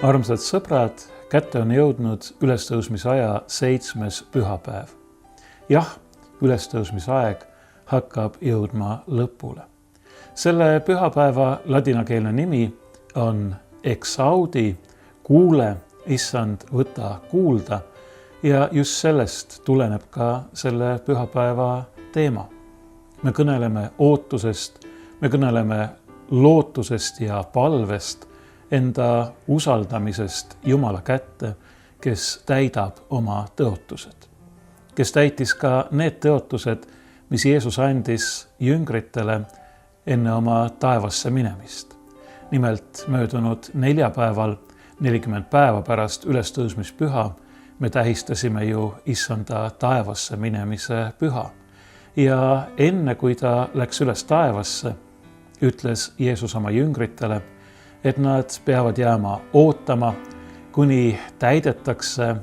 Armsad sõbrad, kätte on jõudnud ülestõusmisaja 7. pühapäev. Jah, ülestõusmisaeg hakkab jõudma lõpule. Selle pühapäeva ladinakeelne nimi on Exaudi, kuule, issand, võta kuulda, ja just sellest tuleneb ka selle pühapäeva teema. Me kõneleme ootusest, me kõneleme lootusest ja palvest, enda usaldamisest Jumala kätte, kes täidab oma tõotused. Kes täitis ka need tõotused, mis Jeesus andis jüngritele enne oma taevasse minemist. Nimelt möödunud neljapäeval, 40 päeva pärast ülestõusmispüha, me tähistasime ju issanda taevasse minemise püha. Ja enne kui ta läks üles taevasse, ütles Jeesus oma jüngritele, et nad peavad jääma ootama, kuni täidetakse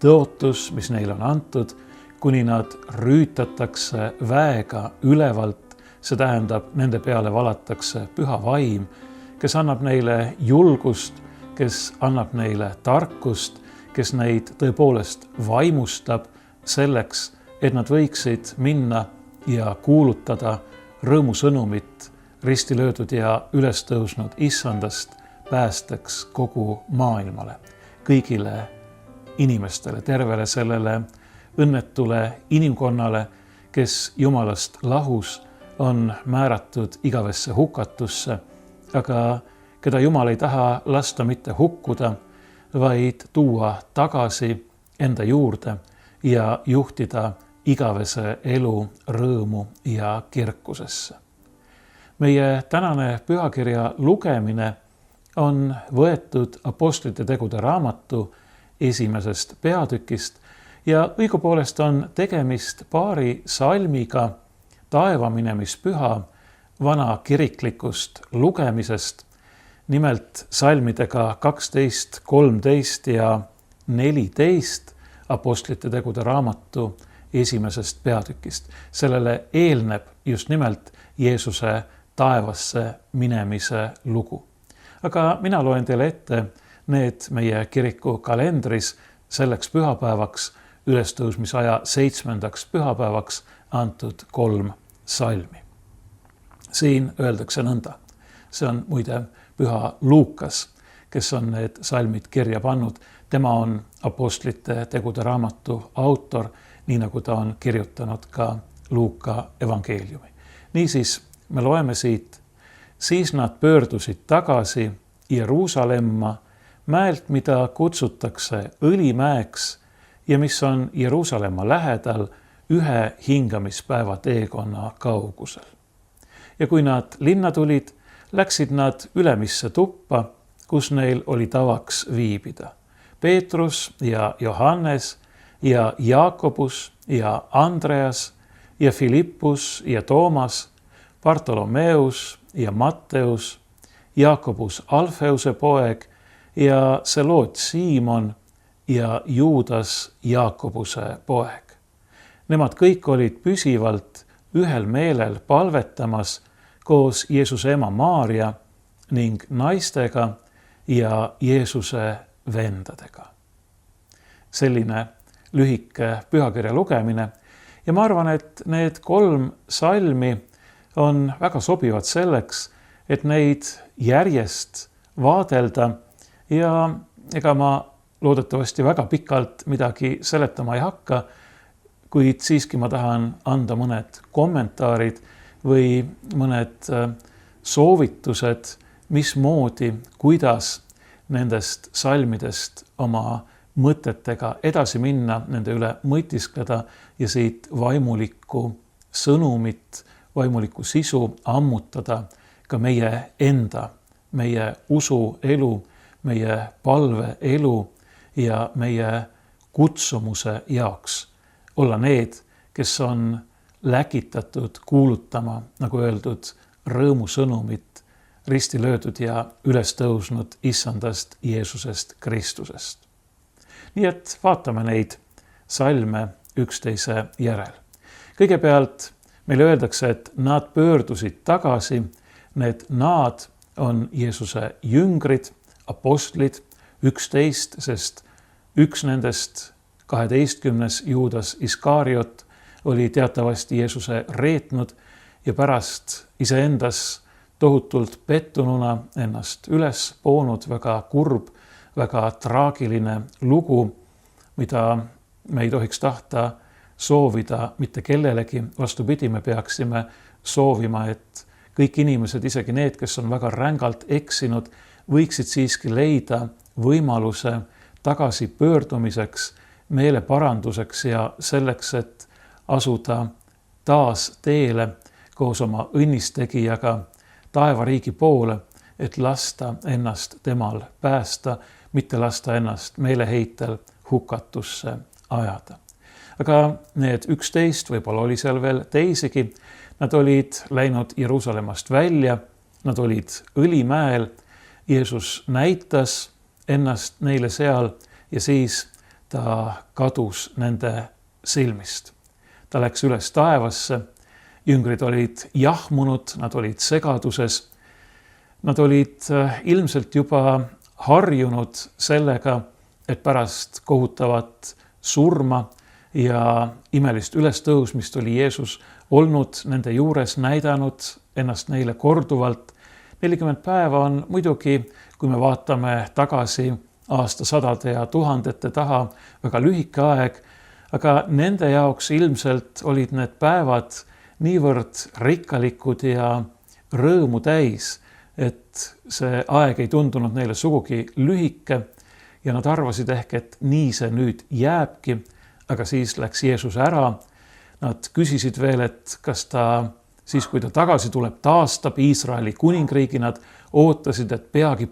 tõotus, mis neile on antud, kuni nad rüütatakse väega ülevalt, see tähendab, nende peale valatakse püha vaim, kes annab neile julgust, kes annab neile tarkust, kes neid tõepoolest vaimustab selleks, et nad võiksid minna ja kuulutada rõõmusõnumit risti löödud ja üles tõusnud issandast päästeks kogu maailmale, kõigile inimestele, tervele sellele õnnetule inimkonnale, kes Jumalast lahus on määratud igavesse hukatusse, aga keda Jumal ei taha lasta mitte hukkuda, vaid tuua tagasi enda juurde ja juhtida igavese elu rõõmu ja kirkusesse. Meie tänane pühakirja lugemine on võetud Apostlite tegude raamatu 1. peatükist ja õigupoolest on tegemist paari salmiga taevaminemispüha vana kiriklikust lugemisest, nimelt salmidega 12, 13 ja 14 Apostlite tegude raamatu 1. peatükist. Sellele eelneb just nimelt Jeesuse taevasse minemise lugu. Aga mina loen teile ette need meie kiriku kalendris selleks pühapäevaks, ülestõusmisaja 7. pühapäevaks antud 3 salmi. Siin öeldakse nõnda. See on muide püha Luukas, kes on need salmid kirja pannud. Tema on Apostlite tegude raamatu autor, nii nagu ta on kirjutanud ka Luuka evangeeliumi. Niisiis, me loeme siit, siis nad pöördusid tagasi Jeruusalemma mäelt, mida kutsutakse Õlimäeks ja mis on Jeruusalemma lähedal 1 hingamispäeva teekonna kaugusel. Ja kui nad linna tulid, läksid nad ülemisse tuppa, kus neil oli tavaks viibida. Peetrus ja Johannes ja Jaakobus ja Andreas ja Filippus ja Toomas, Bartolomeus ja Matteus, Jaakobus Alfeuse poeg ja Seloot Siimon ja Juudas Jaakobuse poeg. Nemad kõik olid püsivalt ühel meelel palvetamas koos Jeesuse ema Maaria ning naistega ja Jeesuse vendadega. Selline lühike pühakirja lugemine ja ma arvan, et need 3 salmi on väga sobivad selleks, et neid järjest vaadelda ja ega ma loodetavasti väga pikalt midagi seletama ei hakka, kuid siiski ma tahan anda mõned kommentaarid või mõned soovitused, mismoodi, kuidas nendest salmidest oma mõtetega edasi minna, nende üle mõtiskleda ja siit vaimulikku sõnumit, vaimulikku sisu ammutada ka meie enda, meie usuelu, meie palveelu ja meie kutsumuse jaoks. Olla need, kes on läkitatud kuulutama, nagu öeldud, rõõmusõnumit risti löödud ja üles tõusnud issandast Jeesusest Kristusest. Nii et vaatame neid salme üksteise järel. Kõigepealt meile öeldakse, et nad pöördusid tagasi, need nad on Jeesuse jüngrid, apostlid, 11, sest üks nendest 12 Juudas Iskariot oli teatavasti Jeesuse reetnud ja pärast iseendas tohutult pettununa ennast üles poonud, väga kurb, väga traagiline lugu, mida me ei tohiks tahta soovida mitte kellelegi. Vastupidi, me peaksime soovima, et kõik inimesed, isegi need, kes on väga rängalt eksinud, võiksid siiski leida võimaluse tagasi pöördumiseks, meeleparanduseks ja selleks, et asuda taas teele koos oma õnnistegijaga taevariigi poole, et lasta ennast temal päästa, mitte lasta ennast meeleheitel hukatusse ajada. Aga need 11, võib-olla oli seal veel teisigi, nad olid läinud Jeruusalemmast välja, nad olid Õlimäel, Jeesus näitas ennast neile seal ja siis ta kadus nende silmist. Ta läks üles taevasse, jüngrid olid jahmunud, nad olid segaduses, nad olid ilmselt juba harjunud sellega, et pärast kohutavat surma ja imelist ülestõusmist oli Jeesus olnud nende juures, näidanud ennast neile korduvalt. 40 päeva on muidugi, kui me vaatame tagasi aastasadade ja tuhandete taha, väga lühike aeg, aga nende jaoks ilmselt olid need päevad niivõrd rikkalikud ja rõõmu täis, et see aeg ei tundunud neile sugugi lühike ja nad arvasid ehk, et nii see nüüd jääbki, aga siis läks Jeesus ära. Nad küsisid veel, et kas ta siis, kui ta tagasi tuleb, taastab Iisraeli kuningriigi. Nad ootasid, et peagi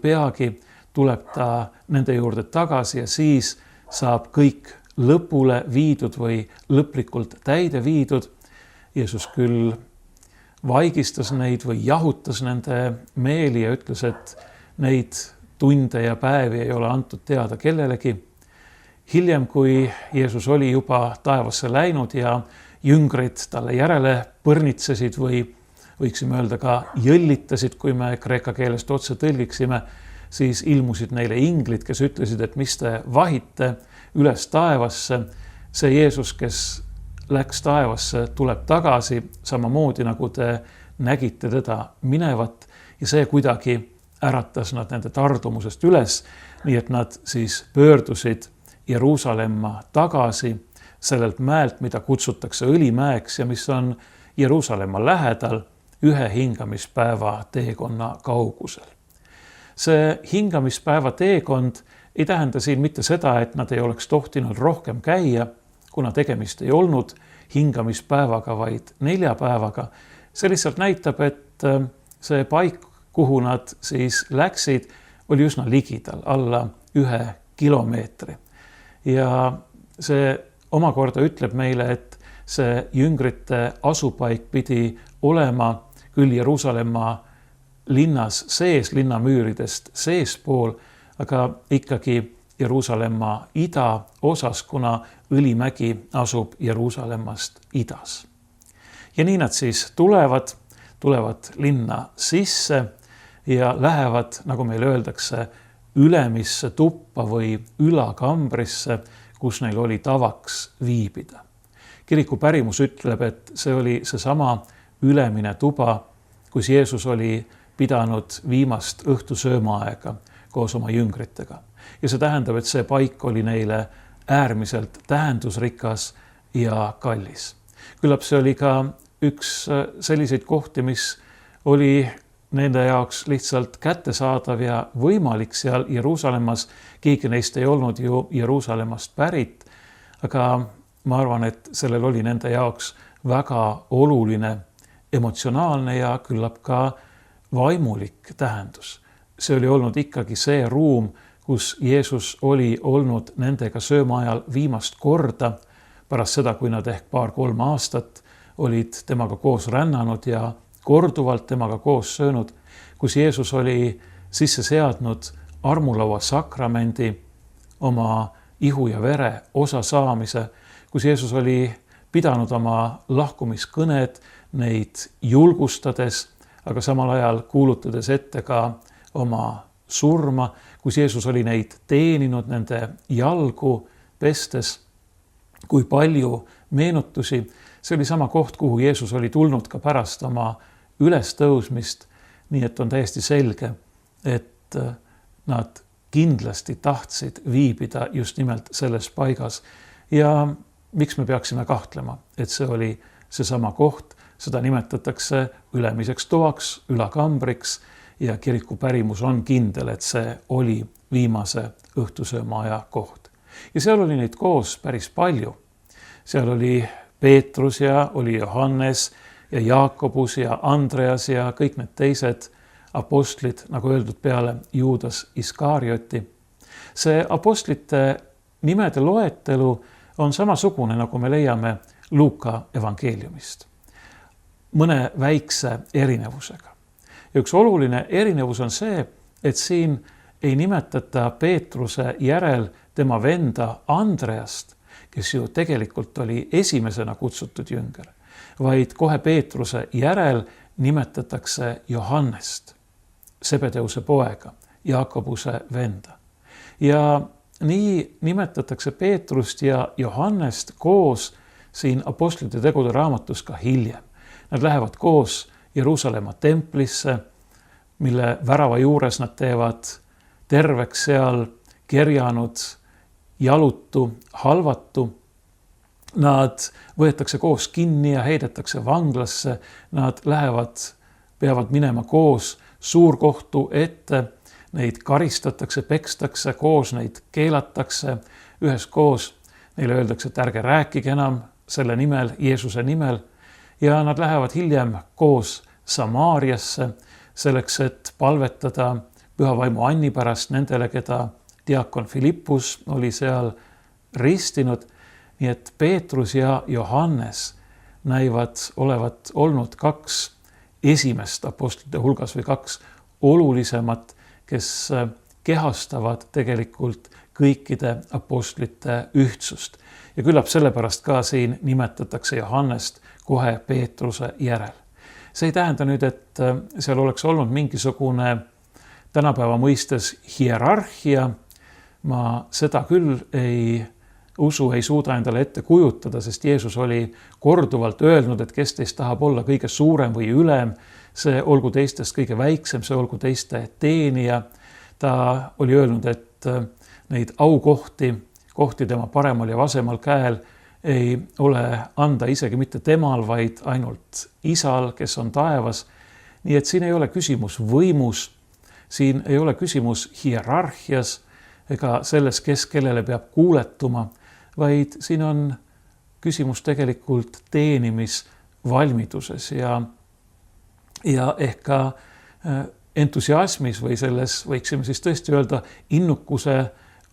tuleb ta nende juurde tagasi ja siis saab kõik lõpule viidud või lõplikult täide viidud. Jeesus küll vaigistas neid või jahutas nende meeli ja ütles, et neid tunde ja päevi ei ole antud teada kellelegi. Hiljem, kui Jeesus oli juba taevasse läinud ja jüngrid talle järele põrnitsesid või võiksime öelda ka jõllitasid, kui me kreeka keelest otse tõlgiksime, siis ilmusid neile inglid, kes ütlesid, et mis te vahite üles taevasse. See Jeesus, kes läks taevasse, tuleb tagasi samamoodi, nagu te nägite teda minevat ja see kuidagi äratas nad nende tardumusest üles, nii et nad siis pöördusid Jeruusalemma tagasi sellelt mäelt, mida kutsutakse Õlimäeks ja mis on Jeruusalemma lähedal 1 hingamispäeva teekonna kaugusel. See hingamispäeva teekond ei tähenda siin mitte seda, et nad ei oleks tohtinud rohkem käia, kuna tegemist ei olnud hingamispäevaga, vaid 4 päevaga. See lihtsalt näitab, et see paik, kuhu nad siis läksid, oli üsna ligidal, alla 1 kilomeetri. Ja see omakorda ütleb meile, et see jüngrite asupaik pidi olema küll Jeruusalemma linnas sees, linnamüüridest seespool, aga ikkagi Jeruusalemma idaosas, kuna Õlimägi asub Jeruusalemmast idas. Ja nii nad siis tulevad linna sisse ja lähevad, nagu meil öeldakse, ülemisse tuppa või ülakambrisse, kus neil oli tavaks viibida. Kiriku pärimus ütleb, et see oli seesama ülemine tuba, kus Jeesus oli pidanud viimast õhtusöömaaega koos oma jüngritega. Ja see tähendab, et see paik oli neile äärmiselt tähendusrikas ja kallis. Küllap see oli ka üks selliseid kohti, mis oli nende jaoks lihtsalt kättesaadav ja võimalik seal Jeruusalemmas. Keegi neist ei olnud ju Jeruusalemmast pärit, aga ma arvan, et sellel oli nende jaoks väga oluline emotsionaalne ja küllap ka vaimulik tähendus. See oli olnud ikkagi see ruum, kus Jeesus oli olnud nendega sööma ajal viimast korda, pärast seda, kui nad ehk 2-3 aastat olid temaga koos rännanud ja korduvalt temaga koos söönud, kus Jeesus oli sisse seadnud armulaua sakramendi, oma ihu ja vere osa saamise, kus Jeesus oli pidanud oma lahkumiskõned, neid julgustades, aga samal ajal kuulutades ette ka oma surma, kus Jeesus oli neid teeninud, nende jalgu pestes, kui palju meenutusi. See oli sama koht, kuhu Jeesus oli tulnud ka pärast oma ülestõusmist, nii et on täiesti selge, et nad kindlasti tahtsid viibida just nimelt selles paigas. Ja miks me peaksime kahtlema, et see oli seesama koht, seda nimetatakse ülemiseks toaks, ülakambriks ja kiriku pärimus on kindel, et see oli viimase õhtusöömaaja koht. Ja seal oli neid koos päris palju. Seal oli Peetrus ja oli Johannes ja Jaakobus ja Andreas ja kõik need teised apostlid, nagu öeldud, peale Juudas Iskarioti. See apostlite nimede loetelu on samasugune, nagu me leiame Luuka evangeeliumist. Mõne väikse erinevusega. Ja üks oluline erinevus on see, et siin ei nimetata Peetruse järel tema venda Andreast, kes ju tegelikult oli esimesena kutsutud jünger, vaid kohe Peetruse järel nimetatakse Johannest, Sebedeuse poega, Jaakobuse venda. Ja nii nimetatakse Peetrust ja Johannest koos siin apostlite tegude raamatus ka hiljem. Nad lähevad koos Jeruusalemma templisse, mille värava juures nad teevad terveks seal kerjanud, jalutu, halvatu. Nad võetakse koos kinni ja heidetakse vanglasse. Nad peavad minema koos suurkohtu ette. Neid karistatakse, pekstakse koos, neid keelatakse üheskoos. Neile öeldakse, et ärge rääkige enam selle nimel, Jeesuse nimel. Ja nad lähevad hiljem koos Samaariasse selleks, et palvetada Püha Vaimu Anni pärast nendele, keda diakon Filippus oli seal ristinud. Nii et Peetrus ja Johannes näivad olevat olnud kaks esimest apostlite hulgas või kaks olulisemat, kes kehastavad tegelikult kõikide apostlite ühtsust. Ja küllap sellepärast ka siin nimetatakse Johannest kohe Peetruse järel. See ei tähenda nüüd, et seal oleks olnud mingisugune tänapäeva mõistes hierarhia. Ma seda küll ei suuda endale ette kujutada, sest Jeesus oli korduvalt öelnud, et kes teist tahab olla kõige suurem või ülem, see olgu teistest kõige väiksem, see olgu teiste teenija. Ta oli öelnud, et neid aukohti tema paremal ja vasemal käel ei ole anda isegi mitte temal, vaid ainult Isal, kes on taevas. Nii et siin ei ole küsimus võimus, siin ei ole küsimus hierarhias ega selles, kes kellele peab kuuletuma, vaid siin on küsimus tegelikult teenimisvalmiduses ja ehk ka entusiasmis või selles, võiksime siis tõesti öelda, innukuse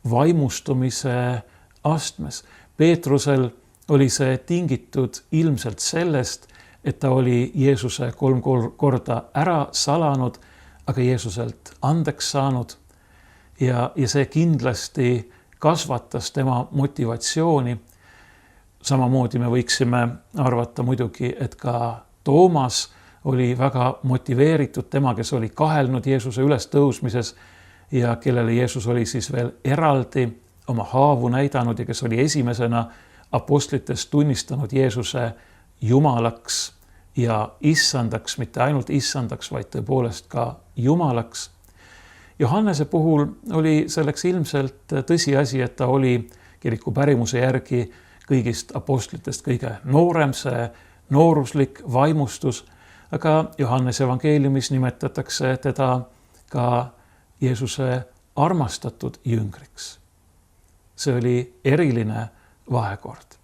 vaimustumise astmes. Peetrusel oli see tingitud ilmselt sellest, et ta oli Jeesuse 3 korda ära salanud, aga Jeesuselt andeks saanud. Ja see kindlasti kasvatas tema motivatsiooni. Samamoodi me võiksime arvata muidugi, et ka Toomas oli väga motiveeritud, tema, kes oli kahelnud Jeesuse ülestõusmises ja kellele Jeesus oli siis veel eraldi oma haavu näidanud ja kes oli esimesena apostlitest tunnistanud Jeesuse Jumalaks ja issandaks, mitte ainult issandaks, vaid tõepoolest ka Jumalaks. Johannese puhul oli selleks ilmselt tõsiasi, et ta oli kiriku pärimuse järgi kõigist apostlitest kõige noorem, see nooruslik vaimustus, aga Johannese evangeeliumis nimetatakse teda ka Jeesuse armastatud jüngriks. See oli eriline vahekord.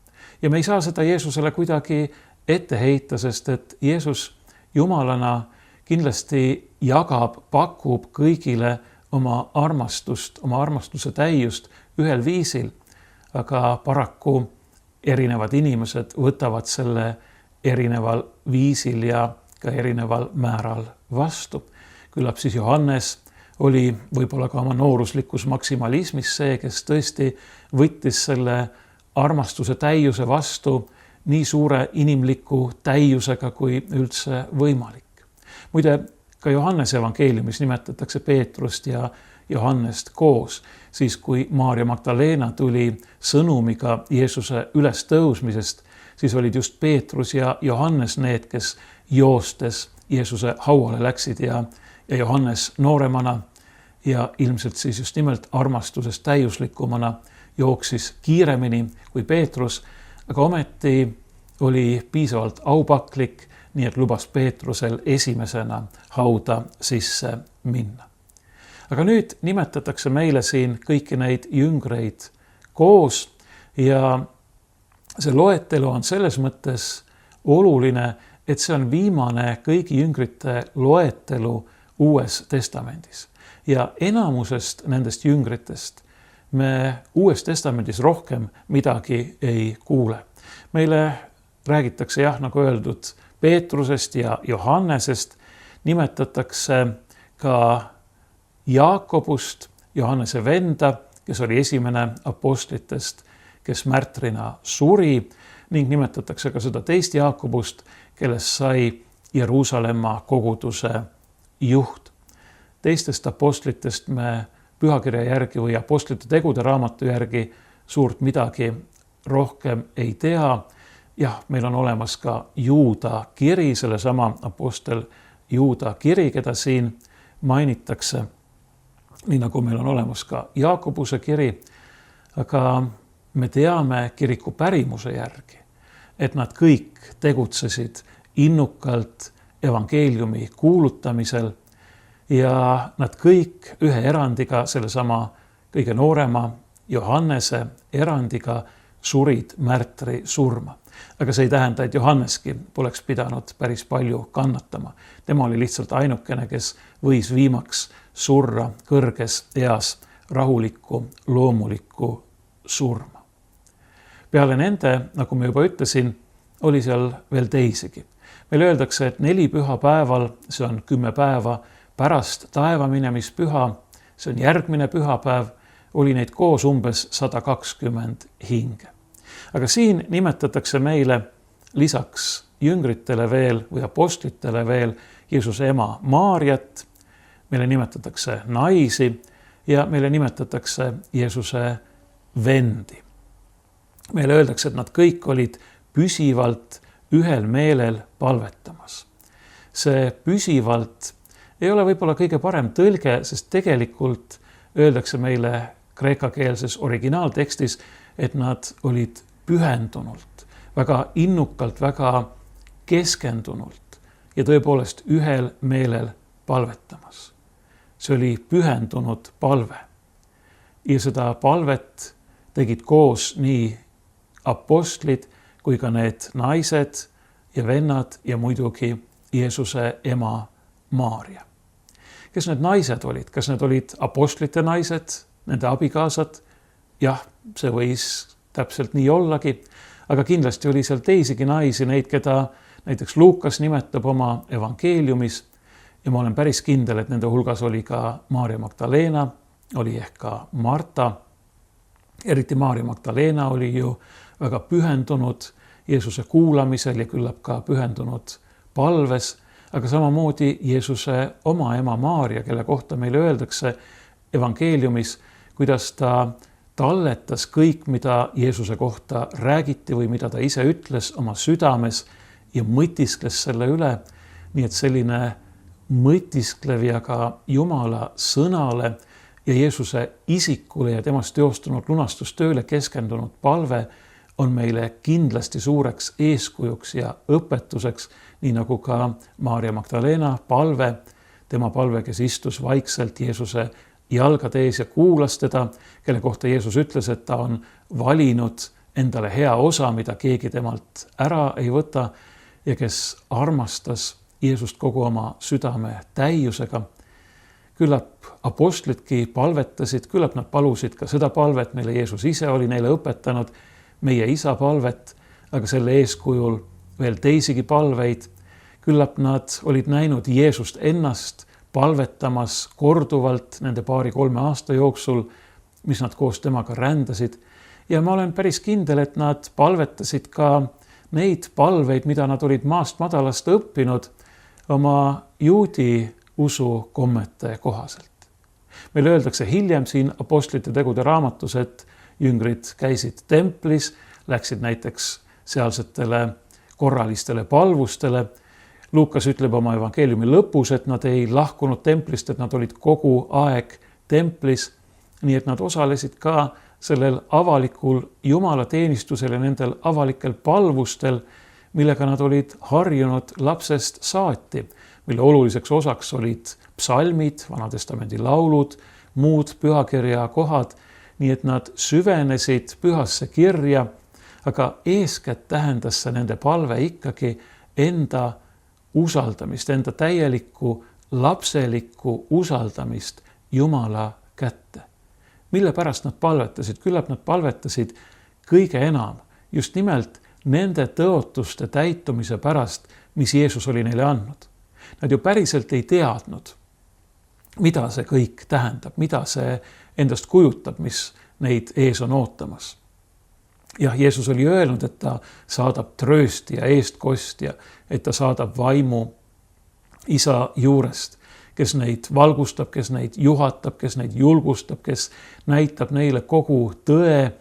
Ja me ei saa seda Jeesusele kuidagi ette heita, sest et Jeesus Jumalana kindlasti jagab, pakub kõigile oma armastust, oma armastuse täiust ühel viisil, aga paraku erinevad inimesed võtavad selle erineval viisil ja ka erineval määral vastu. Küllap siis Johannes oli võib-olla ka oma nooruslikus maksimalismis see, kes tõesti võttis selle armastuse täiuse vastu nii suure inimliku täiusega kui üldse võimalik. Muide, ka Johannese evangeeliumis nimetatakse Peetrust ja Johannest koos. Siis kui Maarja Magdalena tuli sõnumiga Jeesuse ülestõusmisest, siis olid just Peetrus ja Johannes need, kes joostes Jeesuse hauale läksid ja Johannes nooremana ja ilmselt siis just nimelt armastusest täiuslikumana jooksis kiiremini kui Peetrus, aga ometi oli piisavalt aupaklik, nii et lubas Peetrusel esimesena hauda sisse minna. Aga nüüd nimetatakse meile siin kõiki neid jüngreid koos ja see loetelu on selles mõttes oluline, et see on viimane kõigi jüngrite loetelu Uues Testamendis. Ja enamusest nendest jüngritest me Uues Testamendis rohkem midagi ei kuule. Meile räägitakse nagu öeldud Peetrusest ja Johannesest, nimetatakse ka Jaakobust, Johannese venda, kes oli esimene apostlitest, kes märtrina suri, ning nimetatakse ka seda teist Jaakobust, kellest sai Jeruusalemma koguduse juht. Teistest apostlitest me pühakirja järgi või apostlite tegude raamatu järgi suurt midagi rohkem ei tea. Jah, meil on olemas ka Juuda kiri, sellesama apostel Juuda kiri, keda siin mainitakse, nii nagu meil on olemas ka Jaakobuse kiri, aga me teame kiriku pärimuse järgi, et nad kõik tegutsesid innukalt evangeeliumi kuulutamisel ja nad kõik ühe erandiga, sellesama kõige noorema Johannese erandiga, surid märtri surma. Aga see ei tähenda, et Johanneski poleks pidanud päris palju kannatama. Tema oli lihtsalt ainukene, kes võis viimaks surra kõrges eas rahulikku, loomulikku surma. Peale nende, nagu ma juba ütlesin, oli seal veel teisigi. Meile öeldakse, et 4 pühapäeval, see on 10 päeva pärast taevaminemishüha, see on järgmine pühapäev, oli neid koos umbes 120 hinge. Aga siin nimetatakse meile lisaks jüngritele veel või apostlitele veel Jeesuse ema Maarjat, meile nimetatakse naisi ja meile nimetatakse Jeesuse vendi. Meile öeldakse, et nad kõik olid püsivalt ühel meelel palvetamas. See püsivalt ei ole võib-olla kõige parem tõlge, sest tegelikult öeldakse meile kreekakeelses originaaltekstis, et nad olid pühendunult, väga innukalt, väga keskendunult ja tõepoolest ühel meelel palvetamas. See oli pühendunud palve. Ja seda palvet tegid koos nii apostlid kui ka need naised ja vennad ja muidugi Jeesuse ema Maarja. Kes need naised olid? Kas need olid apostlite naised, nende abikaasad? Jah, see võis täpselt nii ollagi, aga kindlasti oli seal teisigi naisi, neid, keda näiteks Luukas nimetab oma evangeeliumis ja ma olen päris kindel, et nende hulgas oli ka Maarja Magdalena, oli ehk ka Marta. Eriti Maarja Magdalena oli ju väga pühendunud Jeesuse kuulamisel ja küllap ka pühendunud palves, aga samamoodi Jeesuse oma ema Maarja, kelle kohta meile öeldakse evangeeliumis, kuidas ta talletas kõik, mida Jeesuse kohta räägiti või mida ta ise ütles oma südames ja mõtiskles selle üle, nii et selline mõtisklev ja ka Jumala sõnale ja Jeesuse isikule ja temast teostunud lunastustööle keskendunud palve on meile kindlasti suureks eeskujuks ja õpetuseks, nii nagu ka Maarja Magdalena palve, tema palve, kes istus vaikselt Jeesuse jalgade ees ja kuulas teda, kelle kohta Jeesus ütles, et ta on valinud endale hea osa, mida keegi temalt ära ei võta ja kes armastas Jeesust kogu oma südame täiusega. Küllap apostlidki palvetasid, küllap nad palusid ka seda palvet, mille Jeesus ise oli neile õpetanud, meie isa palvet, aga selle eeskujul veel teisigi palveid. Küllap nad olid näinud Jeesust ennast palvetamas korduvalt nende 2-3 aasta jooksul, mis nad koos temaga rändasid. Ja ma olen päris kindel, et nad palvetasid ka neid palveid, mida nad olid maast madalast õppinud oma juudi usukommete kohaselt. Meil öeldakse hiljem siin Apostlite tegude raamatus, et jüngrid käisid templis, läksid näiteks sealsetele korralistele palvustele. Luukas ütleb oma evangeeliumi lõpus, et nad ei lahkunud templist, et nad olid kogu aeg templis, nii et nad osalesid ka sellel avalikul jumalateenistusel ja nendel avalikel palvustel, millega nad olid harjunud lapsest saati, mille oluliseks osaks olid psalmid, Vanatestamendi laulud, muud pühakirja kohad, nii et nad süvenesid pühasse kirja, aga eeskätt tähendas see nende palve ikkagi enda usaldamist, enda täielikku lapselikku usaldamist Jumala kätte. Mille pärast nad palvetasid? Küllap nad palvetasid kõige enam just nimelt nende tõotuste täitumise pärast, mis Jeesus oli neile andnud. Nad ju päriselt ei teadnud, mida see kõik tähendab, mida see endast kujutab, mis neid ees on ootamas. Jah, Jeesus oli öelnud, et ta saadab tröösti ja eestkostja, et ta saadab vaimu isa juurest, kes neid valgustab, kes neid juhatab, kes neid julgustab, kes näitab neile kogu tõe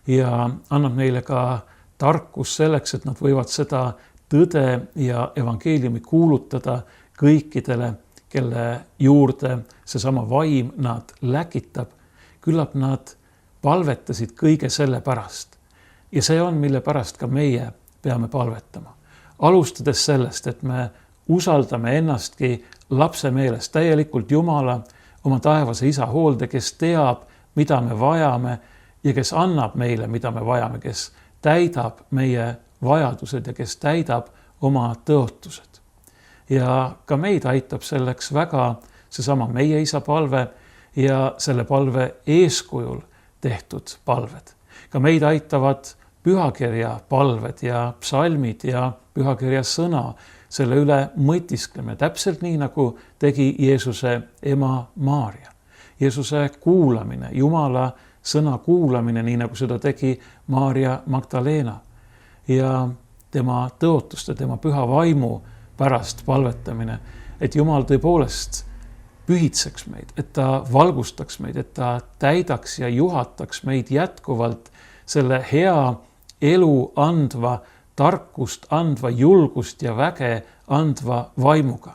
ja annab neile ka tarkus selleks, et nad võivad seda tõde ja evangeeliumi kuulutada kõikidele, kelle juurde seesama vaim nad läkitab. Küllap nad palvetasid kõige selle pärast. Ja see on, mille pärast ka meie peame palvetama. Alustades sellest, et me usaldame ennastki lapse meelest täielikult Jumala, oma taevase isa hoolde, kes teab, mida me vajame ja kes annab meile, mida me vajame, kes täidab meie vajadused ja kes täidab oma tõotused. Ja ka meid aitab selleks väga seesama meie isa palve ja selle palve eeskujul tehtud palved. Ka meid aitavad pühakirja palved ja psalmid ja pühakirja sõna, selle üle mõtiskleme, täpselt nii, nagu tegi Jeesuse ema Maaria. Jeesuse kuulamine, Jumala sõna kuulamine, nii nagu seda tegi Maaria Magdalena ja tema tõotuste, tema püha vaimu pärast palvetamine, et Jumal tõepoolest pühitseks meid, et ta valgustaks meid, et ta täidaks ja juhataks meid jätkuvalt selle hea elu andva, tarkust andva, julgust ja väge andva vaimuga.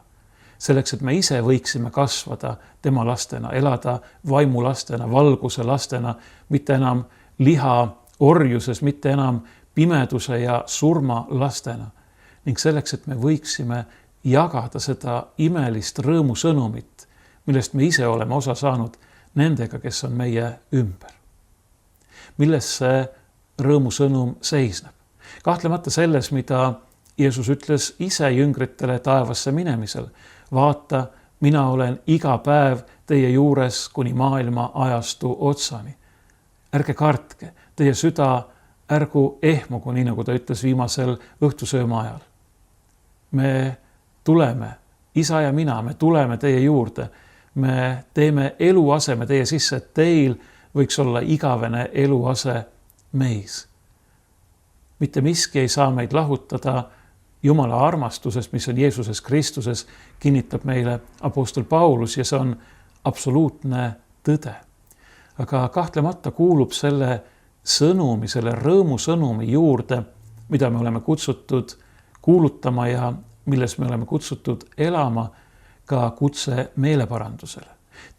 Selleks, et me ise võiksime kasvada tema lastena, elada vaimulastena, valguse lastena, mitte enam liha orjuses, mitte enam pimeduse ja surma lastena. Ning selleks, et me võiksime jagada seda imelist rõõmusõnumit, millest me ise oleme osa saanud nendega, kes on meie ümber. Milles see rõõmusõnum seisneb? Kahtlemata selles, mida Jeesus ütles ise jüngritele taevasse minemisel. Vaata, mina olen iga päev teie juures kuni maailma ajastu otsani. Ärge kartke, teie süda ärgu ehmugu, nii nagu ta ütles viimasel õhtusööma ajal. Me tuleme, isa ja mina, me tuleme teie juurde. Me teeme eluaseme teie sisse, et teil võiks olla igavene eluase meis. Mitte miski ei saa meid lahutada Jumala armastusest, mis on Jeesuses Kristuses, kinnitab meile apostel Paulus ja see on absoluutne tõde. Aga kahtlemata kuulub selle sõnumi, selle rõõmusõnumi juurde, mida me oleme kutsutud kuulutama ja milles me oleme kutsutud elama, ka kutse meeleparandusele.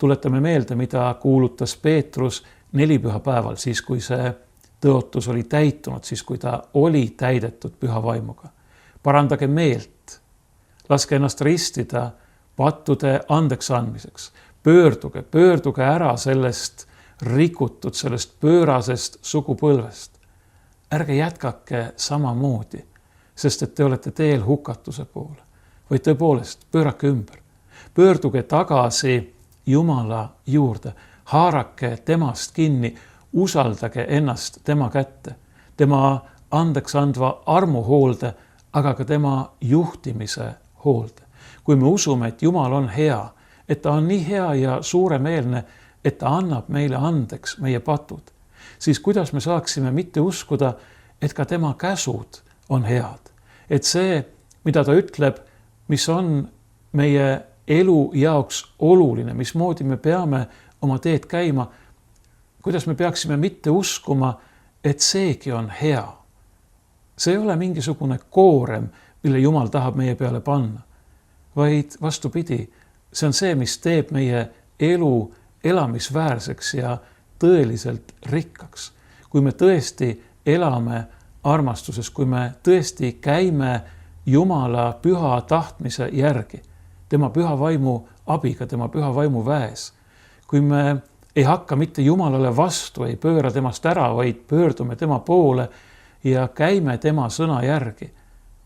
Tuletame meelde, mida kuulutas Peetrus nelipühapäeval, siis kui see tõotus oli täitunud, siis kui ta oli täidetud püha vaimuga. Parandage meelt, laske ennast ristida pattude andeks andmiseks. Pöörduge ära sellest rikutud, sellest pöörasest sugupõlvest. Ärge jätkake samamoodi, sest et te olete teel hukatuse poole. Vaid tõepoolest, pöörake ümber. Pöörduge tagasi Jumala juurde, haarake temast kinni, usaldage ennast tema kätte, tema andeks andva armu hoolde, aga ka tema juhtimise hoolde. Kui me usume, et Jumal on hea, et ta on nii hea ja suuremeelne, et ta annab meile andeks meie patud, siis kuidas me saaksime mitte uskuda, et ka tema käsud on head. Et see, mida ta ütleb, mis on meie elu jaoks oluline, mismoodi me peame oma teed käima, kuidas me peaksime mitte uskuma, et seegi on hea. See ei ole mingisugune koorem, mille Jumal tahab meie peale panna, vaid vastupidi, see on see, mis teeb meie elu elamisväärseks ja tõeliselt rikkaks. Kui me tõesti elame armastuses, kui me tõesti käime Jumala püha tahtmise järgi, tema püha vaimu abiga, tema püha vaimu väes, kui me ei hakka mitte Jumalale vastu, ei pööra temast ära, vaid pöördume tema poole ja käime tema sõna järgi,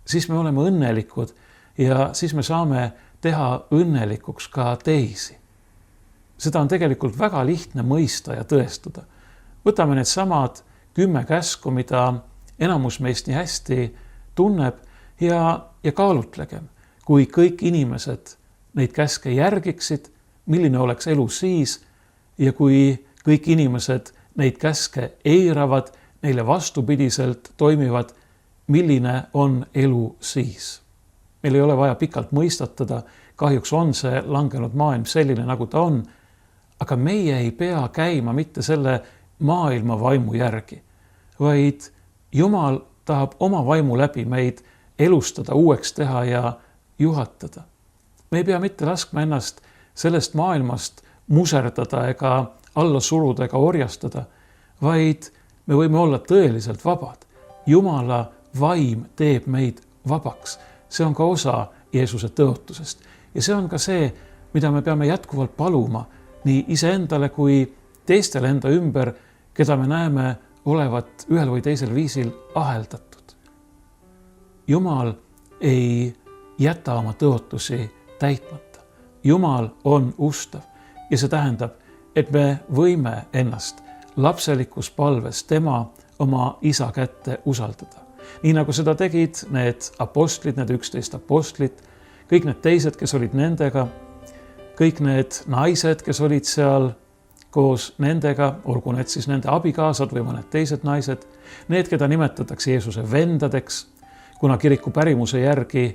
siis me oleme õnnelikud ja siis me saame teha õnnelikuks ka teisi. Seda on tegelikult väga lihtne mõista ja tõestada. Võtame need samad 10 käsku, mida enamus meist nii hästi tunneb ja kaalutlegem. Kui kõik inimesed neid käske järgiksid, milline oleks elu siis, ja kui kõik inimesed neid käske eiravad, neile vastupidiselt toimivad, milline on elu siis. Meil ei ole vaja pikalt mõistatada, kahjuks on see langenud maailm selline, nagu ta on, aga meie ei pea käima mitte selle maailma vaimu järgi, vaid Jumal tahab oma vaimu läbi meid elustada, uueks teha ja juhatada. Me ei pea mitte laskma ennast sellest maailmast muserdada ega alla suruda ega orjastada, vaid me võime olla tõeliselt vabad. Jumala vaim teeb meid vabaks. See on ka osa Jeesuse tõotusest. Ja see on ka see, mida me peame jätkuvalt paluma nii iseendale kui teistele enda ümber, keda me näeme olevat ühel või teisel viisil aheldatud. Jumal ei jäta oma tõotusi täitmata. Jumal on ustav ja see tähendab, et me võime ennast lapselikus palves tema oma isa kätte usaldada. Nii nagu seda tegid need apostlid, need 11 apostlit, kõik need teised, kes olid nendega, kõik need naised, kes olid seal koos nendega, olgu need siis nende abikaasad või mõned teised naised, need, keda nimetatakse Jeesuse vendadeks, kuna kiriku pärimuse järgi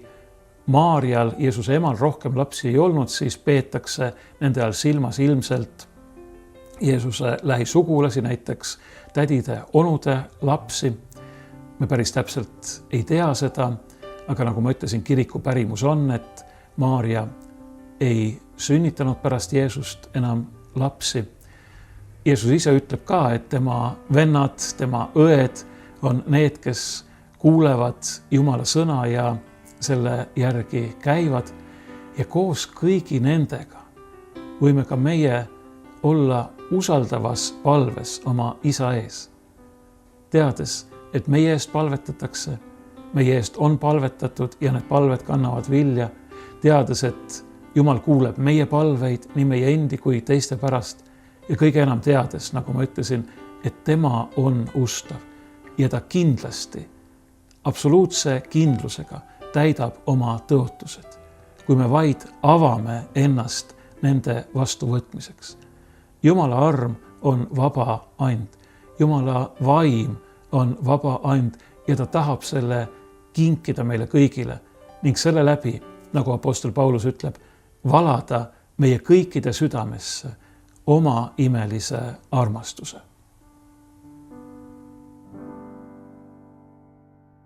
Maarjal, Jeesuse emal, rohkem lapsi ei olnud, siis peetakse nende all silmas ilmselt Jeesuse lähisugulasi, näiteks tädide, onude lapsi. Me päris täpselt ei tea seda, aga nagu ma ütlesin, kiriku pärimus on, et Maarja ei sünnitanud pärast Jeesust enam lapsi. Jeesus ise ütleb ka, et tema vennad, tema õed on need, kes kuulevad Jumala sõna ja selle järgi käivad ja koos kõigi nendega võime ka meie olla usaldavas palves oma isa ees. Teades, et meie eest palvetatakse, meie eest on palvetatud ja need palved kannavad vilja, teades, et Jumal kuuleb meie palveid nii meie endi kui teiste pärast ja kõige enam teades, nagu ma ütlesin, et tema on ustav ja ta kindlasti absoluutse kindlusega täidab oma tõotused, kui me vaid avame ennast nende vastuvõtmiseks. Jumala arm on vaba and, Jumala vaim on vaba and ja ta tahab selle kinkida meile kõigile ning selle läbi, nagu apostel Paulus ütleb, valada meie kõikide südamesse oma imelise armastuse.